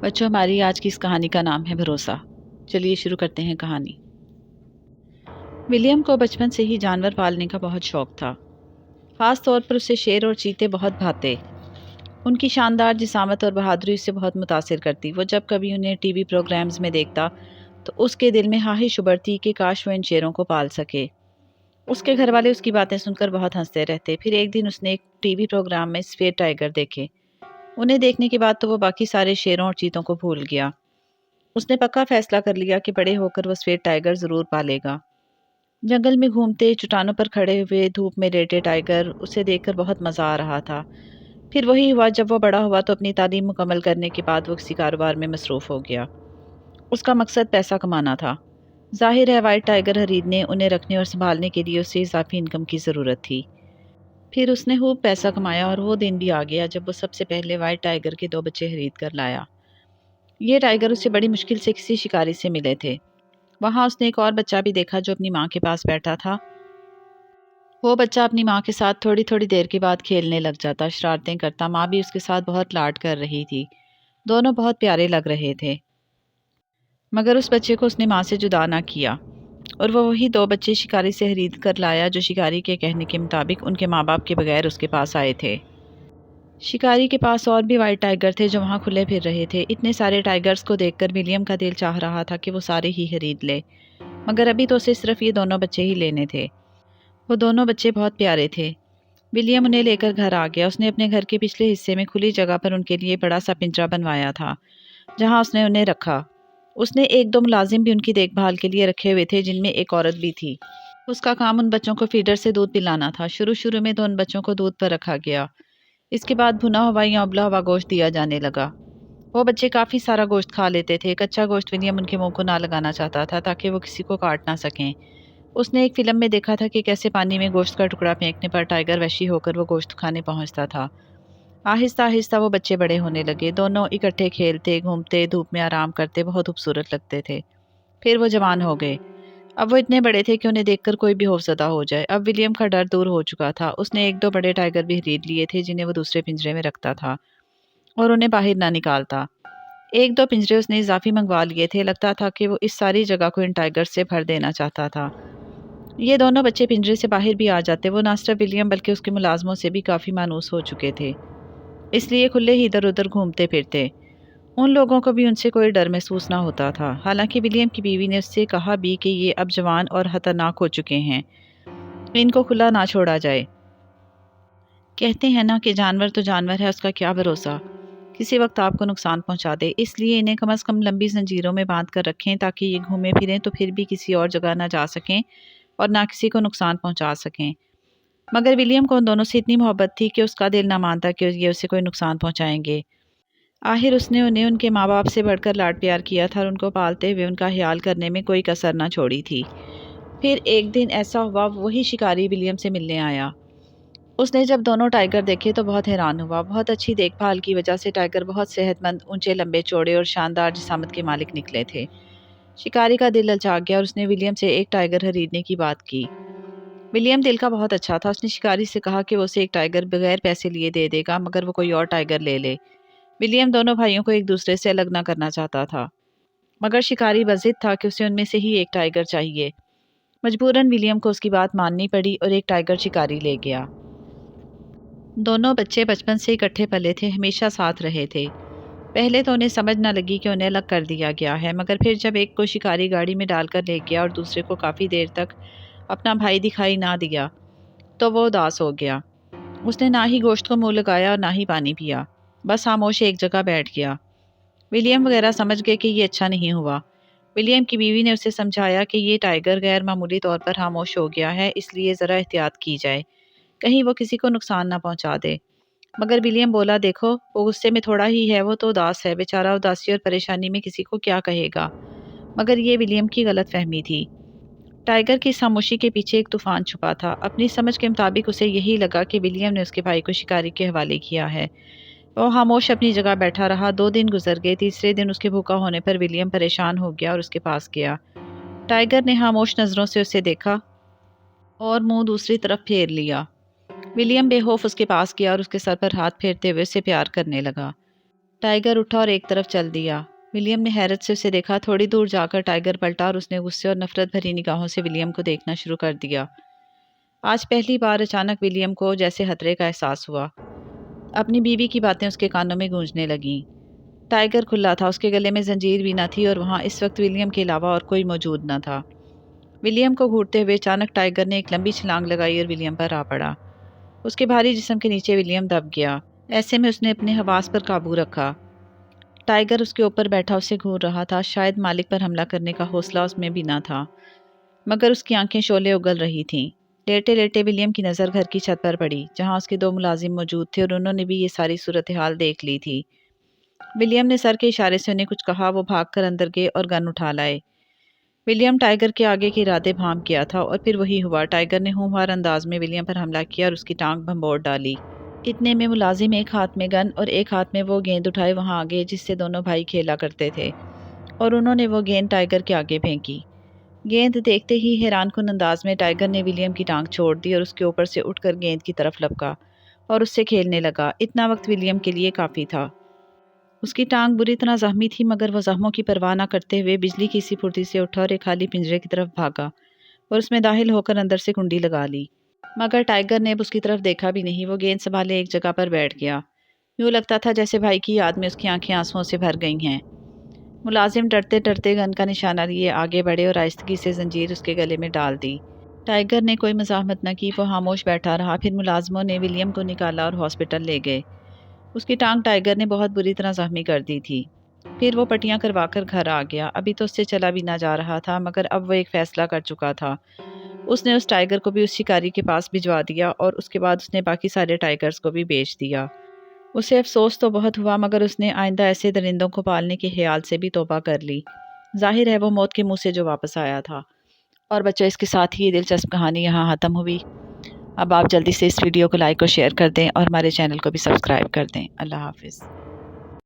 بچوں، ہماری آج کی اس کہانی کا نام ہے بھروسہ۔ چلیے شروع کرتے ہیں کہانی۔ ولیم کو بچپن سے ہی جانور پالنے کا بہت شوق تھا۔ خاص طور پر اسے شیر اور چیتے بہت بھاتے۔ ان کی شاندار جسامت اور بہادری اسے بہت متاثر کرتی۔ وہ جب کبھی انہیں ٹی وی پروگرامز میں دیکھتا تو اس کے دل میں خواہش ابھرتی کہ کاش وہ ان شیروں کو پال سکے۔ اس کے گھر والے اس کی باتیں سن کر بہت ہنستے رہتے۔ پھر ایک دن اس نے ایک ٹی وی پروگرام میں سفید ٹائیگر دیکھے۔ انہیں دیکھنے کے بعد تو وہ باقی سارے شیروں اور چیتوں کو بھول گیا۔ اس نے پکا فیصلہ کر لیا کہ بڑے ہو کر وہ سفید ٹائیگر ضرور پالے گا۔ جنگل میں گھومتے، چٹانوں پر کھڑے ہوئے، دھوپ میں لیٹے ٹائیگر اسے دیکھ کر بہت مزہ آ رہا تھا۔ پھر وہی ہوا، جب وہ بڑا ہوا تو اپنی تعلیم مکمل کرنے کے بعد وہ کسی کاروبار میں مصروف ہو گیا۔ اس کا مقصد پیسہ کمانا تھا۔ ظاہر ہے وائٹ ٹائیگر خریدنے، انہیں رکھنے اور سنبھالنے کے لیے اسے اضافی انکم کی ضرورت تھی۔ پھر اس نے خوب پیسہ کمایا اور وہ دن بھی آ گیا جب وہ سب سے پہلے وائٹ ٹائیگر کے 2 بچے خرید کر لایا۔ یہ ٹائیگر اسے بڑی مشکل سے کسی شکاری سے ملے تھے۔ وہاں اس نے ایک اور بچہ بھی دیکھا جو اپنی ماں کے پاس بیٹھا تھا۔ وہ بچہ اپنی ماں کے ساتھ تھوڑی تھوڑی دیر کے بعد کھیلنے لگ جاتا، شرارتیں کرتا۔ ماں بھی اس کے ساتھ بہت لاڈ کر رہی تھی۔ دونوں بہت پیارے لگ رہے تھے، مگر اس بچے کو اس نے ماں سے جدا نہ کیا، اور وہ وہی 2 بچے شکاری سے خرید کر لایا جو شکاری کے کہنے کے مطابق ان کے ماں باپ کے بغیر اس کے پاس آئے تھے۔ شکاری کے پاس اور بھی وائٹ ٹائیگر تھے جو وہاں کھلے پھر رہے تھے۔ اتنے سارے ٹائیگرز کو دیکھ کر ولیم کا دل چاہ رہا تھا کہ وہ سارے ہی خرید لے، مگر ابھی تو اسے صرف یہ 2 بچے ہی لینے تھے۔ وہ 2 بچے بہت پیارے تھے۔ ولیم انہیں لے کر گھر آ گیا۔ اس نے اپنے گھر کے پچھلے حصے میں کھلی جگہ پر ان کے لیے بڑا سا پنجرا بنوایا تھا، جہاں اس نے انہیں رکھا۔ اس نے 1-2 ملازم بھی ان کی دیکھ بھال کے لیے رکھے ہوئے تھے، جن میں ایک عورت بھی تھی۔ اس کا کام ان بچوں کو فیڈر سے دودھ پلانا تھا۔ شروع میں تو ان بچوں کو دودھ پر رکھا گیا۔ اس کے بعد بھنا ہوا یا ابلا ہوا گوشت دیا جانے لگا۔ وہ بچے کافی سارا گوشت کھا لیتے تھے۔ کچا گوشت ولیم ان کے منہ کو نہ لگانا چاہتا تھا تاکہ وہ کسی کو کاٹ نہ سکیں۔ اس نے ایک فلم میں دیکھا تھا کہ کیسے پانی میں گوشت کا ٹکڑا پھینکنے پر ٹائیگر وحشی ہو کر وہ گوشت کھانے پہنچتا تھا۔ آہستہ آہستہ وہ بچے بڑے ہونے لگے۔ دونوں اکٹھے کھیلتے، گھومتے، دھوپ میں آرام کرتے، بہت خوبصورت لگتے تھے۔ پھر وہ جوان ہو گئے۔ اب وہ اتنے بڑے تھے کہ انہیں دیکھ کر کوئی بھی خوفزدہ ہو جائے۔ اب ولیم کا ڈر دور ہو چکا تھا۔ اس نے 1-2 بڑے ٹائیگر بھی خرید لیے تھے جنہیں وہ دوسرے پنجرے میں رکھتا تھا اور انہیں باہر نہ نکالتا۔ 1-2 پنجرے اس نے اضافی منگوا لیے تھے۔ لگتا تھا کہ وہ اس ساری جگہ کو ان ٹائیگر سے بھر دینا چاہتا تھا۔ یہ 2 بچے پنجرے سے باہر بھی آ جاتے۔ وہ نہ صرف ولیم بلکہ اس کے ملازموں سے بھی کافی مانوس ہو چکے تھے، اس لیے کھلے ہی ادھر ادھر گھومتے پھرتے۔ ان لوگوں کو بھی ان سے کوئی ڈر محسوس نہ ہوتا تھا۔ حالانکہ ولیم کی بیوی نے اس سے کہا بھی کہ یہ اب جوان اور خطرناک ہو چکے ہیں، ان کو کھلا نہ چھوڑا جائے۔ کہتے ہیں نا کہ جانور تو جانور ہے، اس کا کیا بھروسہ، کسی وقت آپ کو نقصان پہنچا دے۔ اس لیے انہیں کم از کم لمبی زنجیروں میں باندھ کر رکھیں تاکہ یہ گھومے پھریں تو پھر بھی کسی اور جگہ نہ جا سکیں اور نہ کسی کو نقصان پہنچا سکیں۔ مگر ولیم کو ان دونوں سے اتنی محبت تھی کہ اس کا دل نہ مانتا کہ یہ اسے کوئی نقصان پہنچائیں گے۔ آخر اس نے انہیں ان کے ماں باپ سے بڑھ کر لاڈ پیار کیا تھا اور ان کو پالتے ہوئے ان کا خیال کرنے میں کوئی کسر نہ چھوڑی تھی۔ پھر ایک دن ایسا ہوا، وہی شکاری ولیم سے ملنے آیا۔ اس نے جب 2 ٹائیگر دیکھے تو بہت حیران ہوا۔ بہت اچھی دیکھ بھال کی وجہ سے ٹائیگر بہت صحت مند، اونچے لمبے چوڑے اور شاندار جسامت کے مالک نکلے تھے۔ شکاری کا دل للچا گیا اور اس نے ولیم سے ایک ٹائیگر خریدنے کی بات کی۔ ولیم دل کا بہت اچھا تھا۔ اس نے شکاری سے کہا کہ وہ اسے ایک ٹائیگر بغیر پیسے لیے دے دے گا، مگر وہ کوئی اور ٹائیگر لے لے۔ ولیم دونوں بھائیوں کو ایک دوسرے سے الگ نہ کرنا چاہتا تھا، مگر شکاری بضد تھا کہ اسے ان میں سے ہی ایک ٹائیگر چاہیے۔ مجبوراً ولیم کو اس کی بات ماننی پڑی اور ایک ٹائیگر شکاری لے گیا۔ دونوں بچے بچپن سے اکٹھے پلے تھے، ہمیشہ ساتھ رہے تھے۔ پہلے تو انہیں سمجھ نہ لگی کہ انہیں الگ کر دیا گیا ہے، مگر پھر جب ایک کو شکاری گاڑی میں ڈال کر لے گیا اور دوسرے کو کافی دیر تک اپنا بھائی دکھائی نہ دیا تو وہ اداس ہو گیا۔ اس نے نہ ہی گوشت کو منہ لگایا اور نہ ہی پانی پیا، بس خاموش ایک جگہ بیٹھ گیا۔ ولیم وغیرہ سمجھ گئے کہ یہ اچھا نہیں ہوا۔ ولیم کی بیوی نے اسے سمجھایا کہ یہ ٹائیگر غیر معمولی طور پر خاموش ہو گیا ہے، اس لیے ذرا احتیاط کی جائے، کہیں وہ کسی کو نقصان نہ پہنچا دے۔ مگر ولیم بولا، دیکھو وہ غصے میں تھوڑا ہی ہے، وہ تو اداس ہے، بیچارہ اداسی اور پریشانی میں کسی کو کیا کہے گا۔ مگر یہ ولیم کی غلط فہمی تھی۔ ٹائیگر کی خاموشی کے پیچھے ایک طوفان چھپا تھا۔ اپنی سمجھ کے مطابق اسے یہی لگا کہ ولیم نے اس کے بھائی کو شکاری کے حوالے کیا ہے۔ وہ خاموش اپنی جگہ بیٹھا رہا۔ 2 دن گزر گئے۔ تیسرے دن اس کے بھوکا ہونے پر ولیم پریشان ہو گیا اور اس کے پاس گیا۔ ٹائیگر نے خاموش نظروں سے اسے دیکھا اور منہ دوسری طرف پھیر لیا۔ ولیم بے خوف اس کے پاس گیا اور اس کے سر پر ہاتھ پھیرتے ہوئے اسے پیار کرنے لگا۔ ٹائیگر اٹھا اور ایک طرف چل دیا۔ ولیم نے حیرت سے اسے دیکھا۔ تھوڑی دور جا کر ٹائیگر پلٹا اور اس نے غصے اور نفرت بھری نگاہوں سے ولیم کو دیکھنا شروع کر دیا۔ آج پہلی بار اچانک ولیم کو جیسے خطرے کا احساس ہوا۔ اپنی بیوی کی باتیں اس کے کانوں میں گونجنے لگیں۔ ٹائیگر کھلا تھا، اس کے گلے میں زنجیر بھی نہ تھی اور وہاں اس وقت ولیم کے علاوہ اور کوئی موجود نہ تھا۔ ولیم کو گھورتے ہوئے اچانک ٹائیگر نے ایک لمبی چھلانگ لگائی اور ولیم پر آ پڑا۔ اس کے بھاری جسم کے نیچے ولیم دب گیا۔ ایسے میں اس نے اپنے حواس پر قابو رکھا۔ ٹائیگر اس کے اوپر بیٹھا اسے گھور رہا تھا۔ شاید مالک پر حملہ کرنے کا حوصلہ اس میں بھی نہ تھا، مگر اس کی آنکھیں شعلے اگل رہی تھیں۔ لیٹے لیٹے ولیم کی نظر گھر کی چھت پر پڑی، جہاں اس کے 2 ملازم موجود تھے اور انہوں نے بھی یہ ساری صورتحال دیکھ لی تھی۔ ولیم نے سر کے اشارے سے انہیں کچھ کہا۔ وہ بھاگ کر اندر گئے اور گن اٹھا لائے۔ ولیم ٹائیگر کے آگے کے ارادے بھانپ گیا تھا اور پھر وہی ہوا۔ ٹائیگر نے ہونہار انداز میں ولیم پر حملہ کیا اور اس کی ٹانگ بھنبوڑ ڈالی۔ اتنے میں ملازم ایک ہاتھ میں گن اور ایک ہاتھ میں وہ گیند اٹھائے وہاں آگے جس سے دونوں بھائی کھیلا کرتے تھے، اور انہوں نے وہ گیند ٹائیگر کے آگے پھینکی۔ گیند دیکھتے ہی حیران کن انداز میں ٹائیگر نے ولیم کی ٹانگ چھوڑ دی اور اس کے اوپر سے اٹھ کر گیند کی طرف لپکا اور اس سے کھیلنے لگا۔ اتنا وقت ولیم کے لیے کافی تھا۔ اس کی ٹانگ بری طرح زخمی تھی، مگر وہ زخموں کی پرواہ نہ کرتے ہوئے بجلی کی سی پھرتی سے اٹھا اور ایک خالی پنجرے کی طرف بھاگا اور اس میں داخل ہو کر اندر سے کنڈی لگا لی۔ مگر ٹائیگر نے اب اس کی طرف دیکھا بھی نہیں۔ وہ گیند سنبھالے ایک جگہ پر بیٹھ گیا۔ یوں لگتا تھا جیسے بھائی کی یاد میں اس کی آنکھیں آنسوؤں سے بھر گئی ہیں۔ ملازم ڈرتے ڈرتے گن کا نشانہ لیے آگے بڑھے اور آہستگی سے زنجیر اس کے گلے میں ڈال دی۔ ٹائیگر نے کوئی مزاحمت نہ کی، وہ خاموش بیٹھا رہا۔ پھر ملازموں نے ولیم کو نکالا اور ہاسپٹل لے گئے۔ اس کی ٹانگ ٹائیگر نے بہت بری طرح زخمی کر دی تھی۔ پھر وہ پٹیاں کروا کر گھر آ گیا۔ ابھی تو اس سے چلا بھی نہ جا رہا تھا، مگر اب وہ ایک فیصلہ کر چکا تھا۔ اس نے اس ٹائیگر کو بھی اس شکاری کے پاس بھجوا دیا اور اس کے بعد اس نے باقی سارے ٹائیگرز کو بھی بیچ دیا۔ اسے افسوس تو بہت ہوا، مگر اس نے آئندہ ایسے درندوں کو پالنے کے خیال سے بھی توبہ کر لی۔ ظاہر ہے وہ موت کے منہ سے جو واپس آیا تھا۔ اور بچوں، اس کے ساتھ ہی یہ دلچسپ کہانی یہاں ختم ہوئی۔ اب آپ جلدی سے اس ویڈیو کو لائک اور شیئر کر دیں اور ہمارے چینل کو بھی سبسکرائب کر دیں۔ اللہ حافظ۔